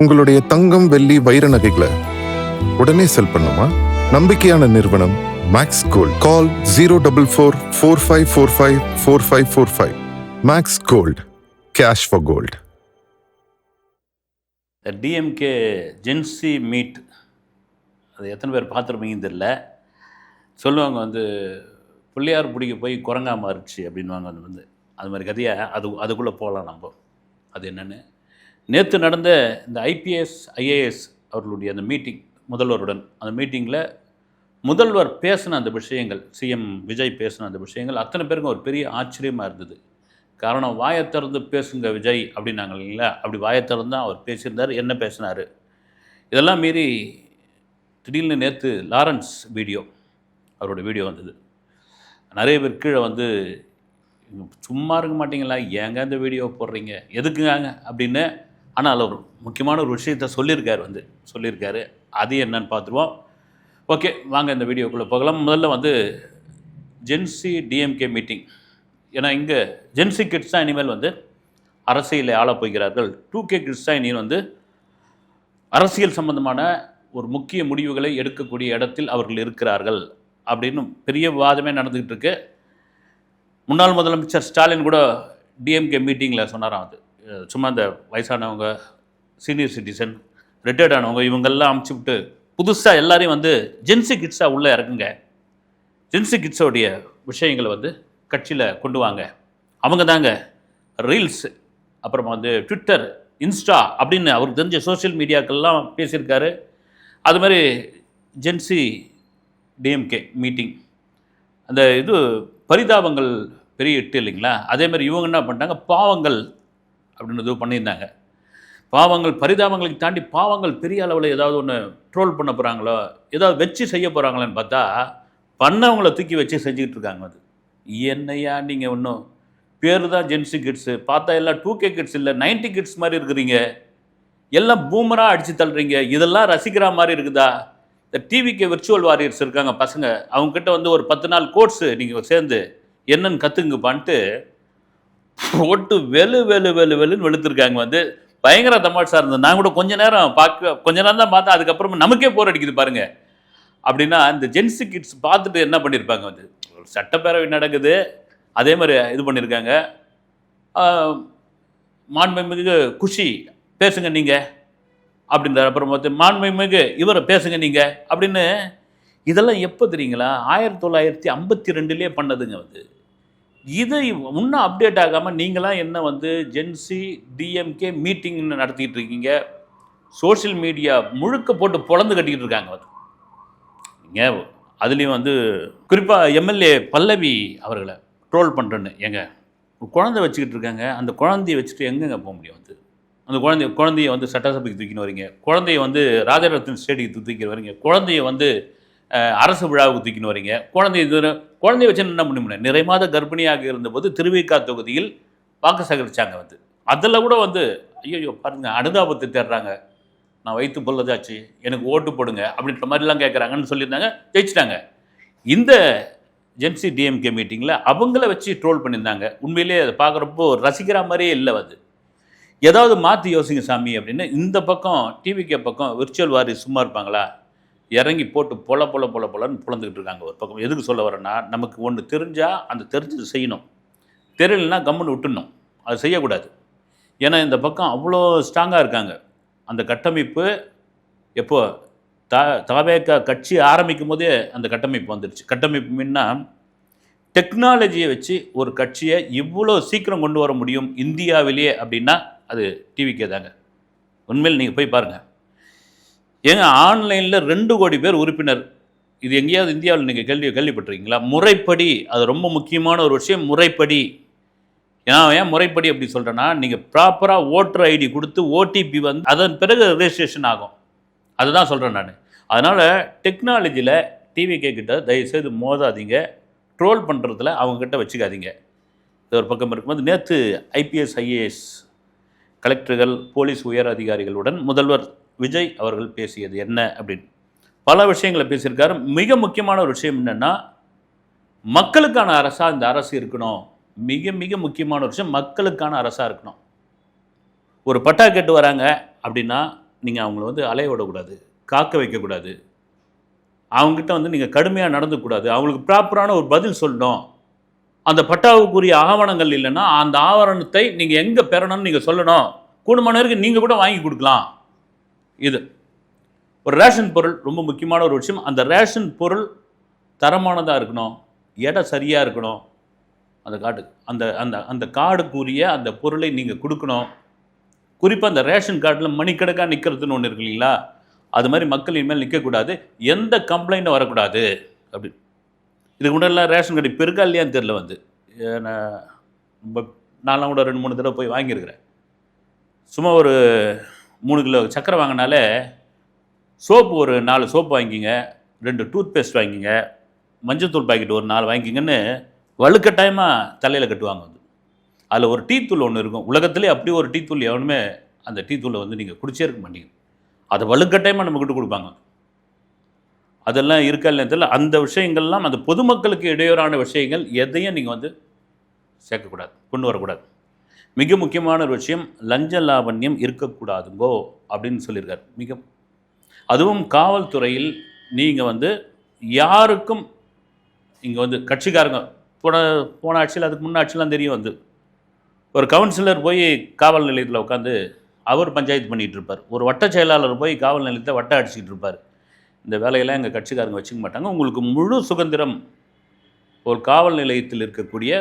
உங்களுடைய தங்கம், வெள்ளி, வைர நகைகளை உடனே செல் பண்ணுமா? நம்பிக்கையான நிறுவனம் Max Gold. Call 04445454545. Max Gold, cash for gold. DMK Gen Z meet, அது எத்தனை பேர் பார்த்துருப்பீங்கன்னு தெரியல. சொல்லுவாங்க பிள்ளையார் பிடிக்க போய் குரங்கா மாறுச்சு அப்படின்வாங்க. அது மாதிரி கதையை அதுக்குள்ளே போகலாம் நம்ம. அது என்னென்னு நேற்று நடந்த இந்த ஐபிஎஸ் ஐஏஎஸ் அவர்களுடைய அந்த மீட்டிங், முதல்வருடன் அந்த மீட்டிங்கில் முதல்வர் பேசின அந்த விஷயங்கள், சிஎம் விஜய் பேசின அந்த விஷயங்கள் அத்தனை பேருக்கும் ஒரு பெரிய ஆச்சரியமாக இருந்தது. காரணம், வாயை திறந்து பேசுங்க விஜய் அப்படின்னாங்க இல்லைங்களா? அப்படி வாயை திறந்து தான் அவர் பேசியிருந்தார். என்ன பேசினார் இதெல்லாம் மீறி திடீர்னு நேற்று லாரன்ஸ் வீடியோ, அவரோட வீடியோ வந்தது. நிறைய பேர் கீழே சும்மா இருக்க மாட்டிங்களா, ஏங்க இந்த வீடியோ போடுறீங்க, எதுக்குங்க அப்படின்னு. ஆனால் ஒரு முக்கியமான ஒரு விஷயத்த சொல்லியிருக்காரு. அது என்னன்னு பார்த்துருவோம். ஓகே, வாங்க இந்த வீடியோக்குள்ளே போகலாம். முதல்ல ஜென்சி டிஎம்கே மீட்டிங். ஏன்னா இங்கே ஜென்சி கிட்ஸ் தான் இனிமேல் அரசியலை ஆளப் போகிறார்கள். 2K கிட்ஸ் தான் இனி அரசியல் சம்பந்தமான ஒரு முக்கிய முடிவுகளை எடுக்கக்கூடிய இடத்தில் அவர்கள் இருக்கிறார்கள் அப்படின்னு பெரிய விவாதமே நடந்துக்கிட்டு இருக்கு. முன்னாள் முதலமைச்சர் ஸ்டாலின் கூட டிஎம்கே மீட்டிங்கில் சொன்னாராம். சும்மா இந்த வயசானவங்க, சீனியர் சிட்டிசன், ரிட்டையர்ட் ஆனவங்க இவங்கெல்லாம் அமுச்சுவிட்டு புதுசாக எல்லாரையும் ஜென்சி கிட்ஸாக உள்ளே இறக்குங்க, ஜென்சி கிட்ஸோடைய விஷயங்களை கட்சியில் கொண்டு வாங்க, அவங்க தாங்க ரீல்ஸ், அப்புறமா ட்விட்டர், இன்ஸ்டா அப்படின்னு அவருக்கு தெரிஞ்ச சோஷியல் மீடியாக்கள்லாம் பேசியிருக்காரு. அது மாதிரி ஜென்சி டிஎம்கே மீட்டிங், அந்த பரிதாபங்கள் பெரிய இட்டு இல்லைங்களா? அதே மாதிரி இவங்க என்ன பண்ணிட்டாங்க, பாவங்கள் அப்படின்னு பண்ணியிருந்தாங்க. பாவங்கள், பரிதாபங்களுக்கு தாண்டி பாவங்கள் பெரிய அளவில் ஏதாவது ஒன்று ட்ரோல் பண்ண போகிறாங்களோ, ஏதாவது வச்சு செய்ய போகிறாங்களான்னு பார்த்தா பண்ணவங்கள தூக்கி வச்சு செஞ்சுக்கிட்டு இருக்காங்க. என்னையா நீங்கள் ஒன்றும் பேர் தான் ஜென்சி கிட்ஸு, பார்த்தா எல்லாம் 2K கிட்ஸ் இல்லை, 90 கிட்ஸ் மாதிரி இருக்கிறீங்க, எல்லாம் பூமராக அடித்து தள்ளுறீங்க, இதெல்லாம் ரசிக்கிற மாதிரி இருக்குதா? இந்த டிவிக்கு விர்ச்சுவல் வாரியர்ஸ் இருக்காங்க பசங்க, அவங்ககிட்ட ஒரு 10 நாள் கோர்ஸு நீங்கள் சேர்ந்து என்னன்னு கற்றுங்கப்பான்ட்டு போட்டு வெளுன்னு வெளுத்துருக்காங்க. பயங்கர தமாஷா இருந்தது. நான் கூட கொஞ்ச நேரம் தான் பார்த்தேன். அதுக்கப்புறமா நமக்கே போர் அடிக்குது பாருங்க. அப்படின்னா இந்த ஜென்சி கிட்ஸ் பார்த்துட்டு என்ன பண்ணியிருப்பாங்க, ஒரு சட்டப்பேரவை நடக்குது, அதே மாதிரி இது பண்ணியிருக்காங்க. மாண்புமிகு குஷி பேசுங்க நீங்கள் அப்படின்றார். அப்புறம் மாண்புமிகு இவரை பேசுங்க நீங்கள் அப்படின்னு. இதெல்லாம் எப்போ தெரியுங்களா? 1952லேயே பண்ணதுங்க. இதை இன்னும் அப்டேட் ஆகாமல் நீங்களாம் என்ன ஜென்சி டிஎம்கே மீட்டிங்னு நடத்திக்கிட்டு இருக்கீங்க. சோஷியல் மீடியா முழுக்க போட்டு பொழந்து கட்டிக்கிட்டு இருக்காங்க. நீங்கள் அதுலேயும் குறிப்பாக எம்எல்ஏ பல்லவி அவர்களை ட்ரோல் பண்ணுறேன்னு. குழந்தை வச்சுக்கிட்டு இருக்காங்க, அந்த குழந்தைய வச்சுட்டு எங்கெங்க போக முடியும்? அந்த குழந்தைய சட்டசபைக்கு தூக்கின்னு வரீங்க, குழந்தைய ராஜரத்ன ஸ்டேடியத்துக்கு தூக்கி வரீங்க, குழந்தைய அரசு விழாவுக்கு தூக்கின்னு வரீங்க. குழந்தைய வச்சு என்ன பண்ண முடியும்? நிறை மாத கர்ப்பிணியாக இருந்தபோது திருவிக்கா தொகுதியில் வாக்கு சேகரித்தாங்க. அதில் கூட ஐயோ பாருங்க, அனுதாபத்தை தேடுறாங்க. நான் வைத்து பொல்லதாச்சு, எனக்கு ஓட்டு போடுங்க அப்படின்ற மாதிரிலாம் கேட்குறாங்கன்னு சொல்லியிருந்தாங்க. ஜெயிச்சிட்டாங்க. இந்த ஜென்சி டிஎம்கே மீட்டிங்கில் அவங்கள வச்சு ட்ரோல் பண்ணியிருந்தாங்க. உண்மையிலே அதை பார்க்குறப்போ ரசிக்கிற மாதிரியே இல்லை. ஏதாவது மாற்றி யோசிங்க சாமி அப்படின்னு. இந்த பக்கம் டிவிகே பக்கம் விர்ச்சுவல் வாரி சும்மா இருப்பாங்களா? இறங்கி போட்டு பொலன்னு புலந்துக்கிட்டு இருக்காங்க. ஒரு பக்கம் எதுக்கு சொல்ல வரேன்னா, நமக்கு ஒன்று தெரிஞ்சால் அந்த தெரிஞ்சது செய்யணும், தெரியலனா கம்முன்னு விட்டுணும், அது செய்யக்கூடாது. ஏன்னா இந்த பக்கம் அவ்வளோ ஸ்ட்ராங்காக இருக்காங்க. அந்த கட்டமைப்பு எப்போ தாவேகா கட்சி ஆரம்பிக்கும் போதே அந்த கட்டமைப்பு வந்துடுச்சு. கட்டமைப்பு முன்னா டெக்னாலஜியை வச்சு ஒரு கட்சியை இவ்வளோ சீக்கிரம் கொண்டு வர முடியும் இந்தியாவிலேயே அப்படின்னா அது டிவிக்கே தாங்க. உண்மையில் நீங்கள் போய் பாருங்கள். ஆன்லைனில் 2 கோடி பேர் உறுப்பினர். இது எங்கேயாவது இந்தியாவில் நீங்கள் கேள்விப்பட்டிருக்கீங்களா? முறைப்படி, அது ரொம்ப முக்கியமான ஒரு விஷயம், முறைப்படி. ஏன் முறைப்படி அப்படி சொல்கிறேன்னா, நீங்கள் ப்ராப்பராக ஓட்டர் ஐடி கொடுத்து ஓடிபி அதன் பிறகு ரெஜிஸ்ட்ரேஷன் ஆகும். அதுதான் சொல்கிறேன் நான். அதனால் டெக்னாலஜியில் டிவிகே கிட்ட தயவுசெய்து மோதாதீங்க, ட்ரோல் பண்ணுறதுல அவங்கக்கிட்ட வச்சுக்காதீங்க. இது ஒரு பக்கம் இருக்கும்போது நேற்று ஐபிஎஸ் ஐஏஎஸ் கலெக்டர்கள், போலீஸ் உயர் அதிகாரிகளுடன் முதல்வர் விஜய் அவர்கள் பேசியது என்ன அப்படின்னு பல விஷயங்களை பேசியிருக்காரு. மிக முக்கியமான ஒரு விஷயம் என்னென்னா, மக்களுக்கான அரசாக இந்த அரசு இருக்கணும். மிக மிக முக்கியமான ஒரு விஷயம், மக்களுக்கான அரசாக இருக்கணும். ஒரு பட்டா கேட்டு வராங்க அப்படின்னா நீங்கள் அவங்கள வந்து அலைய விடக்கூடாது, காக்க வைக்கக்கூடாது. அவங்ககிட்ட வந்து நீங்கள் கடுமையாக நடந்துக்கூடாது. அவங்களுக்கு ப்ராப்பரான ஒரு பதில் சொல்லணும். அந்த பட்டாவுக்குரிய ஆவணங்கள் இல்லைன்னா அந்த ஆவணத்தை நீங்கள் எங்கே பெறணும்னு நீங்கள் சொல்லணும். கூடுமான வரைக்கும் நீங்கள் கூட வாங்கி கொடுக்கலாம். இது ஒரு ரேஷன் பொருள் ரொம்ப முக்கியமான ஒரு விஷயம். அந்த ரேஷன் பொருள் தரமானதாக இருக்கணும், எடை சரியாக இருக்கணும். அந்த கார்டு அந்த அந்த அந்த கார்டுக்குரிய அந்த பொருளை நீங்கள் கொடுக்கணும். குறிப்பாக அந்த ரேஷன் கார்டில் மணிக்கணக்காக நிற்கிறதுன்னு ஒன்று இருக்கு இல்லைங்களா, அது மாதிரி மக்கள் இனிமேல் நிற்கக்கூடாது, எந்த கம்ப்ளைண்ட்டும் வரக்கூடாது அப்படின்னு. இதுக்கு முன்னாடிலாம் ரேஷன் கார்டு இப்போ இருக்கா இல்லையான்னு தெரில. வந்து நான் நான்லாம் கூட 2-3 தடவை போய் வாங்கியிருக்கிறேன். சும்மா ஒரு 3 கிலோ சக்கரை வாங்கினாலே சோப்பு ஒரு 4 சோப்பு வாங்கிங்க, 2 டூத் பேஸ்ட் வாங்கிங்க, மஞ்சத்தூள் பாக்கெட் ஒரு 4 வாங்கிங்கன்னு வலுக்கட்டாயமாக தலையில் கட்டுவாங்க. வந்து அதில் ஒரு டீ தூள் ஒன்று இருக்கும். உலகத்திலே அப்படி ஒரு டீ தூள் எவனுமே அந்த டீ தூளை வந்து நீங்கள் குடிச்சே இருக்க மாட்டீங்க. அதை வலுக்கட்டாயமாக நம்மக்கிட்ட கொடுப்பாங்க. அதெல்லாம் இருக்கா இல்லைன்னு தெரியல. அந்த விஷயங்கள்லாம் அந்த பொதுமக்களுக்கு இடையூறான விஷயங்கள் எதையும் நீங்கள் வந்து சேர்க்கக்கூடாது, கொண்டு வரக்கூடாது. மிக முக்கியமான ஒரு விஷயம், லஞ்ச லாவண்யம் இருக்கக்கூடாதுங்கோ அப்படின்னு சொல்லியிருக்காரு. அதுவும் காவல்துறையில் நீங்கள் வந்து யாருக்கும் இங்கே வந்து கட்சிக்காரங்க போன ஆட்சியில் அதுக்கு முன்ன ஆட்சியெலாம் தெரியும். வந்து ஒரு கவுன்சிலர் போய் காவல் நிலையத்தில் உட்காந்து அவர் பஞ்சாயத்து பண்ணிகிட்டு இருப்பார். ஒரு வட்ட செயலாளர் போய் காவல் நிலையத்தை வட்ட அடிச்சுக்கிட்டு இருப்பார். இந்த வேலையெல்லாம் எங்கள் கட்சிக்காரங்க வச்சுக்க மாட்டாங்க. உங்களுக்கு முழு சுதந்திரம். ஒரு காவல் நிலையத்தில் இருக்கக்கூடிய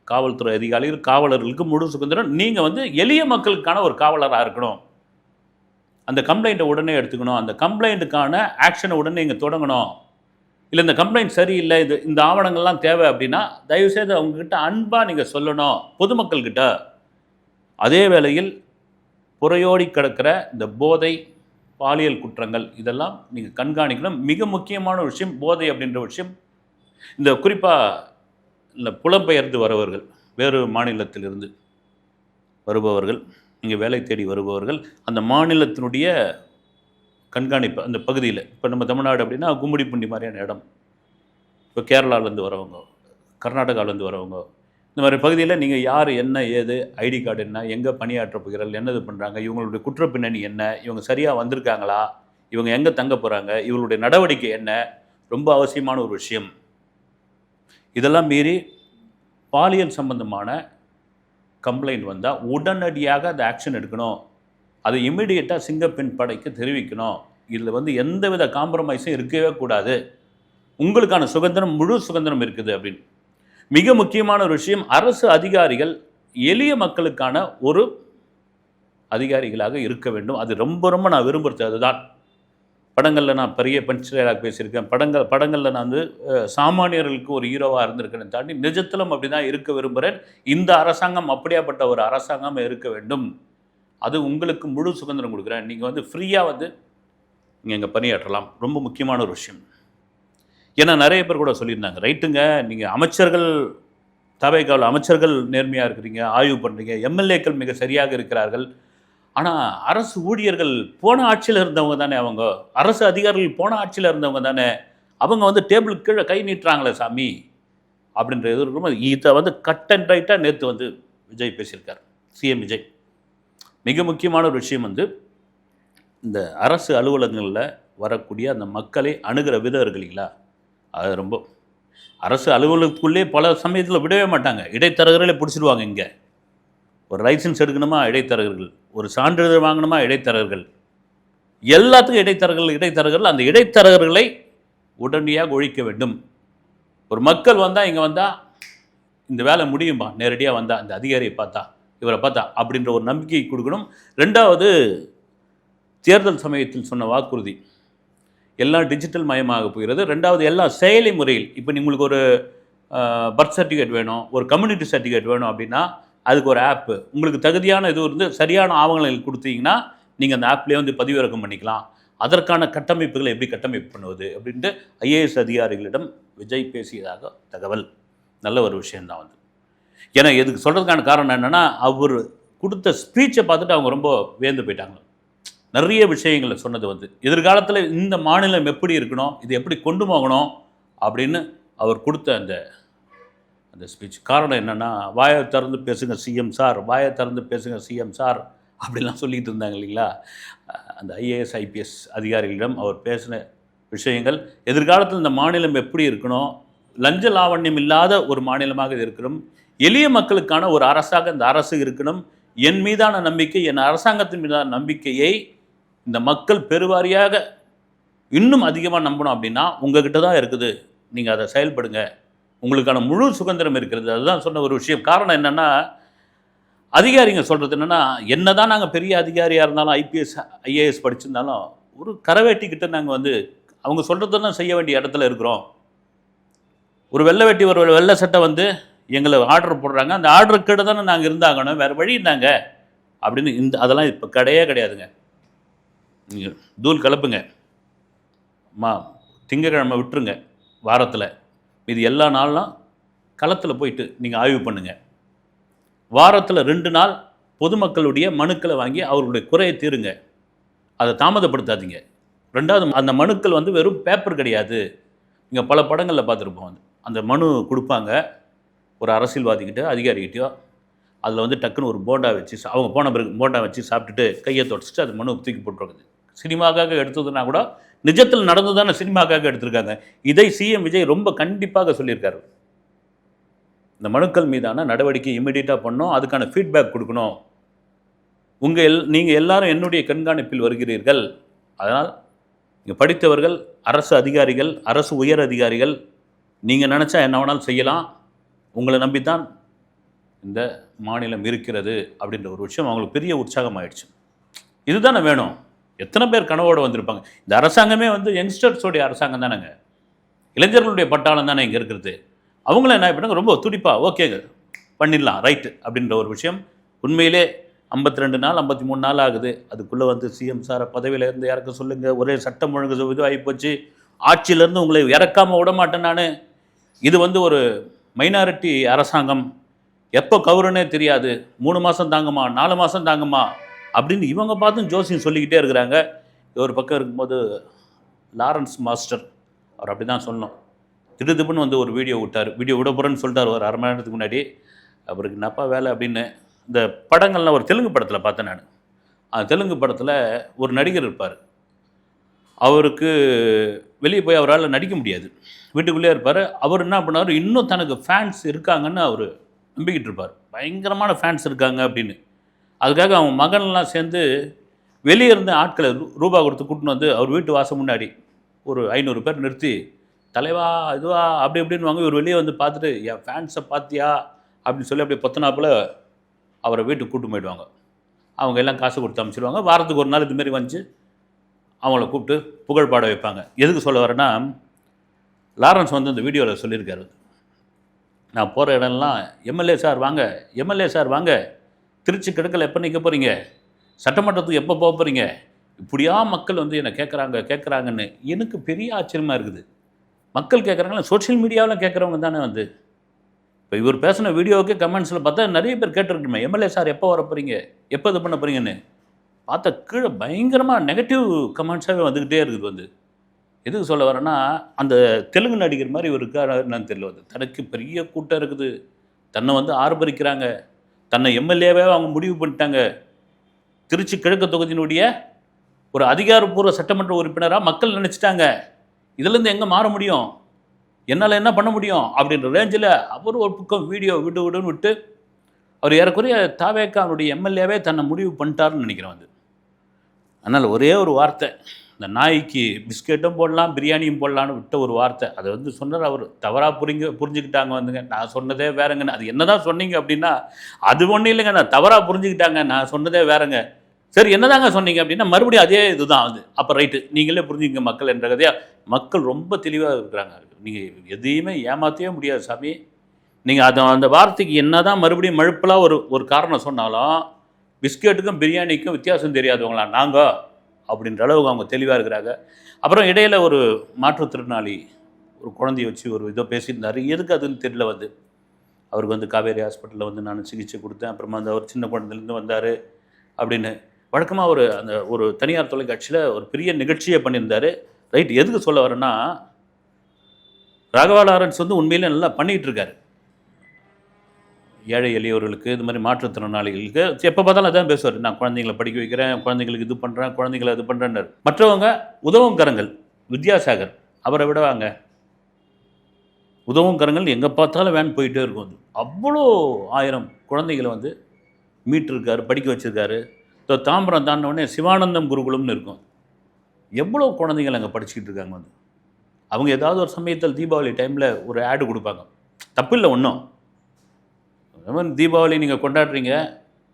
காவல்துறை அதிகாரிகள், காவலர்களுக்கு முழு சுதந்திரம். நீங்கள் வந்து எளிய மக்களுக்கான ஒரு காவலராக இருக்கணும். அந்த கம்ப்ளைண்ட்டை உடனே எடுத்துக்கணும். அந்த கம்ப்ளைண்ட்டுக்கான ஆக்ஷனை உடனே இங்கே தொடங்கணும். இல்லை இந்த கம்ப்ளைண்ட் சரியில்லை, இந்த ஆவணங்கள்லாம் தேவை அப்படின்னா தயவுசெய்து அவங்கக்கிட்ட அன்பாக நீங்கள் சொல்லணும் பொதுமக்கள்கிட்ட. அதே வேளையில் புறையோடி கிடக்கிற இந்த போதை, பாலியல் குற்றங்கள் இதெல்லாம் நீங்கள் கண்காணிக்கணும். மிக முக்கியமான ஒரு விஷயம் போதை அப்படின்ற விஷயம். இந்த குறிப்பாக இந்த புலம்பெயர்ந்து வரவர்கள், வேறு மாநிலத்திலிருந்து வருபவர்கள், இங்கே வேலை தேடி வருபவர்கள், அந்த மாநிலத்தினுடைய கண்காணிப்பு அந்த பகுதியில். இப்போ நம்ம தமிழ்நாடு அப்படின்னா கும்மிடிப்பூண்டி மாதிரியான இடம். இப்போ கேரளாவிலேருந்து வரவங்க, கர்நாடகாவிலேருந்து வரவங்க, இந்த மாதிரி பகுதியில் நீங்கள் யார், என்ன ஏது, ஐடி கார்டு என்ன, எங்கே பணியாற்ற போகிறார்கள், என்னது பண்ணுறாங்க, இவங்களுடைய குற்ற பின்னணி என்ன, இவங்க சரியாக வந்திருக்காங்களா, இவங்க எங்கே தங்க போகிறாங்க, இவங்களுடைய நடவடிக்கை என்ன, ரொம்ப அவசியமான ஒரு விஷயம். இதெல்லாம் மீறி பாலியல் சம்பந்தமான கம்ப்ளைண்ட் வந்தால் உடனடியாக அந்த ஆக்ஷன் எடுக்கணும். அதை இம்மிடியேட்டாக சிங்கப்பெண் படைக்கு தெரிவிக்கணும். இதில் வந்து எந்தவித காம்ப்ரமைஸும் இருக்கவே கூடாது. உங்களுக்கான சுதந்திரம், முழு சுதந்திரம் இருக்குது அப்படின்னு. மிக முக்கியமான ஒரு விஷயம், அரசு அதிகாரிகள் எளிய மக்களுக்கான ஒரு அதிகாரிகளாக இருக்க வேண்டும். அது ரொம்ப ரொம்ப நான் விரும்புகிறது அதுதான். படங்களில் நான் பெரிய பஞ்ச்டைலாக பேசியிருக்கேன். படங்களில் நான் வந்து சாமானியர்களுக்கு ஒரு ஹீரோவாக இருந்திருக்கேன்னு தாண்டி நிஜத்திலும் அப்படி தான் இருக்க விரும்புகிறேன். இந்த அரசாங்கம் அப்படியாப்பட்ட ஒரு அரசாங்கம் இருக்க வேண்டும். அது உங்களுக்கு முழு சுதந்திரம் கொடுக்குறேன். நீங்கள் வந்து ஃப்ரீயாக வந்து நீங்கள் இங்கே பணியாற்றலாம். ரொம்ப முக்கியமான ஒரு விஷயம். ஏன்னா நிறைய பேர் கூட சொல்லியிருந்தாங்க, ரைட்டுங்க, நீங்கள் அமைச்சர்கள், தவைக்கால அமைச்சர்கள் நேர்மையாக இருக்கிறீங்க, ஆய்வு பண்ணுறீங்க, எம்எல்ஏக்கள் மிக சரியாக இருக்கிறார்கள். ஆனால் அரசு ஊழியர்கள் போன ஆட்சியில் இருந்தவங்க தானே, அவங்க அரசு அதிகாரிகள் போன ஆட்சியில் இருந்தவங்க தானே, அவங்க வந்து டேபிளுக்கு கீழே கை நீட்டுறாங்களே சாமி அப்படின்ற எதிர்க்கும். இதை வந்து கட் அண்ட் ரைட்டாக நேற்று வந்து விஜய் பேசியிருக்கார், சிஎம் விஜய். மிக முக்கியமான ஒரு விஷயம் வந்து இந்த அரசு அலுவலகங்களில் வரக்கூடிய அந்த மக்களை அணுகிற விதம் இருக்கு இல்லைங்களா, அது ரொம்ப அரசு அலுவலகத்துக்குள்ளே பல சமயத்தில் விடவே மாட்டாங்க. இடைத்தரகர்களே பிடிச்சிடுவாங்க. இங்கே ஒரு லைசன்ஸ் எடுக்கணுமா இடைத்தரகர்கள், ஒரு சான்றிதழ் வாங்கணுமா இடைத்தரகர்கள், எல்லாத்துக்கும் இடைத்தரகர்கள். அந்த இடைத்தரகர்களை உடனடியாக ஒழிக்க வேண்டும். ஒரு மக்கள் வந்தால் இங்கே வந்தால் இந்த வேலை முடியுமா, நேரடியாக வந்தால் இந்த அதிகாரியை பார்த்தா, இவரை பார்த்தா அப்படின்ற ஒரு நம்பிக்கை கொடுக்கணும். ரெண்டாவது, தேர்தல் சமயத்தில் சொன்ன வாக்குறுதி எல்லாம் டிஜிட்டல் மயமாக போகிறது. ரெண்டாவது, எல்லாம் செயலி முறையில். இப்போ உங்களுக்கு ஒரு பர்த் சர்டிஃபிகேட் வேணும், ஒரு கம்யூனிட்டி சர்டிஃபிகேட் வேணும் அப்படின்னா அதுக்கு ஒரு ஆப்பு, உங்களுக்கு தகுதியான இது இருந்து சரியான ஆவணங்கள் கொடுத்தீங்கன்னா நீங்கள் அந்த ஆப்லேயே வந்து பதிவிறக்கம் பண்ணிக்கலாம். அதற்கான கட்டமைப்புகளை எப்படி கட்டமைப்பு பண்ணுவது அப்படின்ட்டு ஐஏஎஸ் அதிகாரிகளிடம் விஜய் பேசியதாக தகவல். நல்ல ஒரு விஷயந்தான் வந்து. ஏன்னா எதுக்கு சொல்கிறதுக்கான காரணம் என்னென்னா, அவர் கொடுத்த ஸ்பீச்சை பார்த்துட்டு அவங்க ரொம்ப வியந்து போயிட்டாங்க. நிறைய விஷயங்களை சொன்னது வந்து எதிர்காலத்தில் இந்த மாநிலம் எப்படி இருக்கணும், இது எப்படி கொண்டு போகணும் அப்படின்னு அவர் கொடுத்த அந்த ஸ்பீச். காரணம் என்னென்னா, வாயை திறந்து பேசுங்க சிஎம் சார், வாயை திறந்து பேசுங்க சிஎம் சார் அப்படிலாம் சொல்லிகிட்டு இருந்தாங்க இல்லைங்களா? அந்த ஐஏஎஸ், ஐபிஎஸ் அதிகாரிகளிடம் அவர் பேசின விஷயங்கள், எதிர்காலத்தில் இந்த மாநிலம் எப்படி இருக்கணும், லஞ்ச லாவண்யம் இல்லாத ஒரு மாநிலமாக இது இருக்கணும், எளிய மக்களுக்கான ஒரு அரசாக இந்த அரசு இருக்கணும், என் மீதான நம்பிக்கை, என் அரசாங்கத்தின் மீதான நம்பிக்கையை இந்த மக்கள் பெருவாரியாக இன்னும் அதிகமாக நம்பணும் அப்படின்னா உங்ககிட்ட தான் இருக்குது, நீங்கள் அதை செயல்படுங்க, உங்களுக்கான முழு சுதந்திரம் இருக்கிறது. அதுதான் சொன்ன ஒரு விஷயம். காரணம் என்னென்னா, அதிகாரிங்க சொல்கிறது என்னென்னா, என்ன தான் நாங்கள் பெரிய அதிகாரியாக இருந்தாலும், ஐபிஎஸ் ஐஏஎஸ் படிச்சிருந்தாலும், ஒரு கரவேட்டிக்கிட்ட நாங்கள் வந்து அவங்க சொல்கிறது தான் செய்ய வேண்டிய இடத்துல இருக்கிறோம். ஒரு வெள்ளை வேட்டி ஒரு வெள்ளை சட்டை வந்து எங்களை ஆர்டர் போடுறாங்க, அந்த ஆர்டருக்கிட்ட தானே நாங்கள் இருந்தாங்கணும், வேறு வழி இருந்தாங்க அப்படின்னு. அதெல்லாம் இப்போ கிடையாதுங்க. நீங்கள் தூள் கலப்புங்க, திங்கக்கிழமை விட்டுருங்க, வாரத்தில் இது எல்லா நாளும் களத்தில் போயிட்டு நீங்கள் ஆய்வு பண்ணுங்கள். வாரத்தில் 2 நாள் பொதுமக்களுடைய மனுக்களை வாங்கி அவர்களுடைய குறையை தீருங்க, அதை தாமதப்படுத்தாதீங்க. 2வது, அந்த மனுக்கள் வந்து வெறும் பேப்பர் கிடையாது. நீங்கள் பல படங்களில் பார்த்துருப்போம், அந்த மனு கொடுப்பாங்க ஒரு அரசியல்வாதிக்கிட்ட, அதிகாரிக்கிட்டயோ. அதில் வந்து டக்குன்னு ஒரு போண்டா வச்சு, அவங்க போன பிறகு போண்டா வச்சு சாப்பிட்டுட்டு கையை தொடச்சிட்டு அது மனு தூக்கி போட்டுருக்குது. சினிமாக்காக எடுத்ததுன்னா கூட நிஜத்தில் நடந்து தானே சினிமாக்காக எடுத்திருக்காங்க. இதை சிஎம் விஜய் ரொம்ப கண்டிப்பாக சொல்லியிருக்காரு. இந்த மனுக்கள் மீதான நடவடிக்கை இமிடியேட்டாக பண்ணணும், அதுக்கான ஃபீட்பேக் கொடுக்கணும். நீங்கள் எல்லாரும் என்னுடைய கண்காணிப்பில் வருகிறீர்கள், அதனால் நீங்கள் படித்தவர்கள், அரசு அதிகாரிகள், அரசு உயர் அதிகாரிகள், நீங்கள் நினச்சா என்ன வேணாலும் செய்யலாம், உங்களை நம்பித்தான் இந்த மாநிலம் இருக்கிறது அப்படின்ற ஒரு விஷயம் அவங்களுக்கு பெரிய உற்சாகம் ஆயிடுச்சு. இதுதானே வேணும். எத்தனை பேர் கனவோடு வந்திருப்பாங்க. இந்த அரசாங்கமே வந்து யங்ஸ்டர்ஸோடைய அரசாங்கம் தானேங்க, இளைஞர்களுடைய பட்டாளம் தானே இங்கே இருக்கிறது. அவங்கள என்ன பண்ணாங்க, ரொம்ப துடிப்பாக ஓகேங்க பண்ணிடலாம் ரைட்டு அப்படின்ற ஒரு விஷயம். உண்மையிலே 52 நாள் 53 நாள் ஆகுது. அதுக்குள்ளே வந்து சிஎம் சாரை பதவியிலேருந்து இறக்க சொல்லுங்கள், ஒரே சட்டம் ஒழுங்கு இது ஆகிப்போச்சு, ஆட்சியிலேருந்து உங்களை இறக்காமல் விட மாட்டேன் நான். இது வந்து ஒரு மைனாரிட்டி அரசாங்கம், எப்போ கவுருன்னே தெரியாது, 3 மாதம் தாங்குமா 4 மாதம் தாங்குமா அப்படின்னு இவங்க பார்த்தும் ஜோசியம் சொல்லிக்கிட்டே இருக்கிறாங்க. ஒரு பக்கம் இருக்கும்போது லாரன்ஸ் மாஸ்டர் அவர் அப்படி தான் சொன்னோம், திடுதிப்புன்னு வந்து ஒரு வீடியோ விட்டார். வீடியோ விட போகிறேன்னு சொல்லிட்டார் ஒரு அரை மணி நேரத்துக்கு முன்னாடி. அவருக்கு என்னப்பா வேலை அப்படின்னு. இந்த படங்கள்லாம் ஒரு தெலுங்கு படத்தில் பார்த்தேன் நான். அந்த தெலுங்கு படத்தில் ஒரு நடிகர் இருப்பார், அவருக்கு வெளியே போய் அவரால் நடிக்க முடியாது, வீட்டுக்குள்ளே இருப்பார். அவர் என்ன பண்ணார், இன்னும் தனக்கு ஃபேன்ஸ் இருக்காங்கன்னு அவர் நம்பிக்கிட்டு இருப்பார், பயங்கரமான ஃபேன்ஸ் இருக்காங்க அப்படின்னு. அதுக்காக அவன் மகன்லாம் சேர்ந்து வெளியே இருந்த ஆட்களை ரூபா கொடுத்து கூட்டின்னு வந்து அவர் வீட்டு வாசல் முன்னாடி ஒரு 500 பேர் நிறுத்தி, தலைவா இதுவா அப்படி இப்படின்னு வாங்க. இவர் வெளியே வந்து பார்த்துட்டு, என் ஃபேன்ஸை பார்த்தியா அப்படின்னு சொல்லி அப்படியே பொத்தனாப்பில் அவரை வீட்டுக்கு கூட்டு போயிடுவாங்க. அவங்க எல்லாம் காசு கொடுத்து அனுப்பிச்சிடுவாங்க. வாரத்துக்கு ஒரு நாள் இதுமாரி வந்து அவங்கள கூப்பிட்டு புகழ் பாட வைப்பாங்க. எதுக்கு சொல்ல வரேன்னா, லாரன்ஸ் வந்து இந்த வீடியோவில் சொல்லியிருக்காரு, நான் போகிற இடம்லாம் எம்எல்ஏ சார் வாங்க, எம்எல்ஏ சார் வாங்க, திருச்சி கிழக்கில் எப்போ நிற்க போகிறீங்க, சட்டமன்றத்துக்கு எப்போ போக போகிறீங்க, இப்படியா மக்கள் வந்து என்னை கேட்குறாங்கன்னு. எனக்கு பெரிய ஆச்சரியமாக இருக்குது. மக்கள் கேட்குறாங்களா, சோஷியல் மீடியாவில் கேட்குறவங்க தானே வந்து. இப்போ இவர் பேசின வீடியோவுக்கு கமெண்ட்ஸில் பார்த்தா நிறைய பேர் கேட்டுருக்குமே, எம்எல்ஏ சார் எப்போ வர போகிறீங்க, எப்போ இது பண்ண போகிறீங்கன்னு. பார்த்தா கீழே பயங்கரமாக நெகட்டிவ் கமெண்ட்ஸாகவே வந்துக்கிட்டே இருக்குது. வந்து எதுக்கு சொல்ல வரேன்னா, அந்த தெலுங்கு நடிகர் மாதிரி இவர் இருக்கார் என்னன்னு தெரியல. வந்து தனக்கு பெரிய கூட்டம் இருக்குது, தன்னை வந்து ஆர்ப்பரிக்கிறாங்க, தன்னை எம்எல்ஏவே அவங்க முடிவு பண்ணிட்டாங்க, திருச்சி கிழக்கு தொகுதியினுடைய ஒரு அதிகாரப்பூர்வ சட்டமன்ற உறுப்பினராக மக்கள் நினச்சிட்டாங்க. இதுலேருந்து எங்கே மாற முடியும், என்னால் என்ன பண்ண முடியும் அப்படின்ற ரேஞ்சில் அவர் ஒரு பக்கம் வீடியோ விடுன்னு விட்டு அவர் ஏறக்குறைய தாவேக்காவுடைய எம்எல்ஏவே தன்னை முடிவு பண்ணிட்டாருன்னு நினைக்கிறேன். வந்து அதனால் ஒரே ஒரு வார்த்தை, இந்த நாய்க்கு பிஸ்கெட்டும் போடலாம் பிரியாணியும் போடலான்னு விட்ட ஒரு வார்த்தை, அதை வந்து சொன்னார். அவர் தவறாக புரிஞ்சுக்கிட்டாங்க வந்துங்க, நான் சொன்னதே வேறங்க. அது என்ன தான் சொன்னீங்க அப்படின்னா, அது ஒன்றும் இல்லைங்க, நான் தவறாக புரிஞ்சுக்கிட்டாங்க, நான் சொன்னதே வேறங்க. சரி என்னதாங்க சொன்னீங்க அப்படின்னா, மறுபடியும் அதே இதுதான் வந்து. அப்போ ரைட்டு, நீங்களே புரிஞ்சுங்க மக்கள் என்ற கதையாக. மக்கள் ரொம்ப தெளிவாக இருக்கிறாங்க. நீங்கள் எதையுமே ஏமாற்றவே முடியாது சாமி. நீங்கள் அந்த வார்த்தைக்கு என்ன தான் மறுபடியும் மழுப்பலாக ஒரு காரணம் சொன்னாலும், பிஸ்கெட்டுக்கும் பிரியாணிக்கும் வித்தியாசம் தெரியாதவங்களா நாங்கள் அப்படின்ற அளவுக்கு அவங்க தெளிவாக இருக்கிறாங்க. அப்புறம் இடையில் ஒரு மாற்றுத்திறனாளி ஒரு குழந்தைய வச்சு ஒரு இதை பேசியிருந்தார். எதுக்கு அதுன்னு தெரியல. வந்து அவருக்கு வந்து காவேரி ஹாஸ்பிட்டலில் வந்து நான் சிகிச்சை கொடுத்தேன், அப்புறமா அந்த அவர் சின்ன குழந்தைலேருந்து வந்தார் அப்படின்னு வழக்கமாக ஒரு தனியார் தொலைக்காட்சியில் ஒரு பெரிய நிகழ்ச்சியை பண்ணியிருந்தார். ரைட், எதுக்கு சொல்ல வரேன்னா, ராகவா லாரன்ஸ் வந்து உண்மையிலே நல்லா பண்ணிகிட்டு இருக்காரு. ஏழை எளியவர்களுக்கு இது மாதிரி மாற்றுத்திறனாளிகளுக்கு எப்போ பார்த்தாலும் அதான் பேசுவார். நான் குழந்தைங்களை படிக்க வைக்கிறேன், குழந்தைங்களுக்கு இது பண்ணுறேன், குழந்தைங்களை இது பண்ணுறேன்னு. மற்றவங்க உதவும் கரங்கள் வித்யாசாகர் அவரை விட வாங்க. உதவும் கரங்கள் எங்கே பார்த்தாலும் வேன் போயிட்டே இருக்கும். அது அவ்வளோ 1000 குழந்தைகளை வந்து மீட்டிருக்காரு, படிக்க வச்சுருக்காரு. தாம்பரம் தாண்டினோடனே சிவானந்தம் குருகுலம்னு இருக்கும். எவ்வளோ குழந்தைகள் அங்கே படிச்சுக்கிட்டு இருக்காங்க. வந்து அவங்க ஏதாவது ஒரு சமயத்தில் தீபாவளி டைமில் ஒரு ஆடு கொடுப்பாங்க. தப்பு இல்லை ஒன்றும். தீபாவளி நீங்கள் கொண்டாடுறீங்க,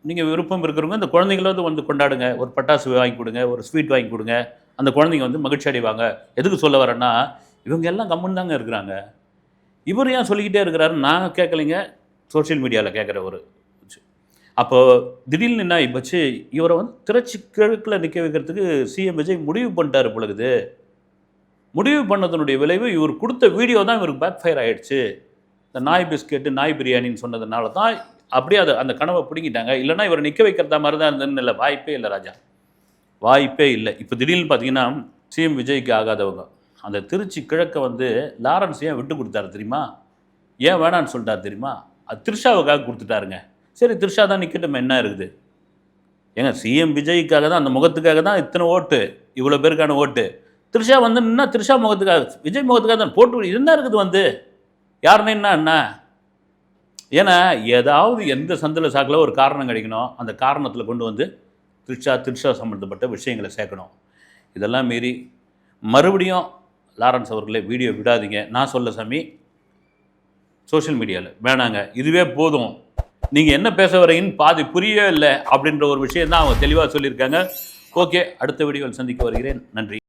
நீங்கள் விருப்பம் இருக்கிறவங்க இந்த குழந்தைங்கள வந்து கொண்டாடுங்க. ஒரு பட்டாசு வாங்கி கொடுங்க, ஒரு ஸ்வீட் வாங்கி கொடுங்க. அந்த குழந்தைங்க வந்து மகிழ்ச்சி அடைவாங்க. எதுக்கு சொல்ல வரேன்னா, இவங்க எல்லாம் கம்முன்னு தாங்க இருக்கிறாங்க. இவர் ஏன் சொல்லிக்கிட்டே இருக்கிறாரு? நான் கேட்கலைங்க, சோஷியல் மீடியாவில் கேட்குற ஒரு. அப்போது திடீர்னு என்ன ஆகிப்போச்சு, இவரை வந்து திருச்சி கிழக்கில் நிற்க வைக்கிறதுக்கு சிஎம் விஜய் முடிவு பண்ணிட்டார் பொழுது. முடிவு பண்ணதனுடைய விளைவு இவர் கொடுத்த வீடியோ தான் இவருக்கு பேக் ஃபயர் ஆகிடுச்சு. இந்த நாய் பிஸ்கெட்டு, நாய் பிரியாணின்னு சொன்னதுனால தான் அப்படியே அதை அந்த கனவை பிடிங்கிட்டாங்க. இல்லைனா இவரை நிற்க வைக்கிறதா மாதிரி தான் இருந்ததுன்னு இல்லை. வாய்ப்பே இல்லை ராஜா, வாய்ப்பே இல்லை. இப்போ திடீர்னு பார்த்தீங்கன்னா சிஎம் விஜய்க்கு ஆகாதவங்க அந்த திருச்சி கிழக்க வந்து லாரன்ஸ் ஏன் விட்டு கொடுத்தாரு தெரியுமா? ஏன் வேணான்னு சொல்லிட்டார் தெரியுமா? அது த்ரிஷாவுக்காக கொடுத்துட்டாருங்க. சரி, த்ரிஷா தான் நிற்கட்டும், என்ன இருக்குது ஏங்க? சிஎம் விஜய்க்காக தான், அந்த முகத்துக்காக தான் இத்தனை ஓட்டு, இவ்வளோ பேருக்கான ஓட்டு. த்ரிஷா வந்து என்ன, த்ரிஷா முகத்துக்காக, விஜய் முகத்துக்காக தான் போட்டு என்ன இருக்குது வந்து யாருன்னு என்ன? ஏன்னா ஏதாவது எந்த சந்தில் சாக்கில் ஒரு காரணம் கிடைக்கணும். அந்த காரணத்தில் கொண்டு வந்து த்ரிஷா சம்மந்தப்பட்ட விஷயங்களை சேர்க்கணும். இதெல்லாம் மீறி மறுபடியும் லாரன்ஸ் அவர்களே வீடியோ விடாதீங்க. நான் சொல்ல சாமி, சோஷியல் மீடியாவில் வேணாங்க, இதுவே போதும். நீங்கள் என்ன பேச வரீங்கன்னு பாதி புரியவே இல்லை அப்படின்ற ஒரு விஷயம் தான் அவங்க தெளிவாக சொல்லியிருக்காங்க. ஓகே, அடுத்த வீடியோவில் சந்திக்க வருகிறேன். நன்றி.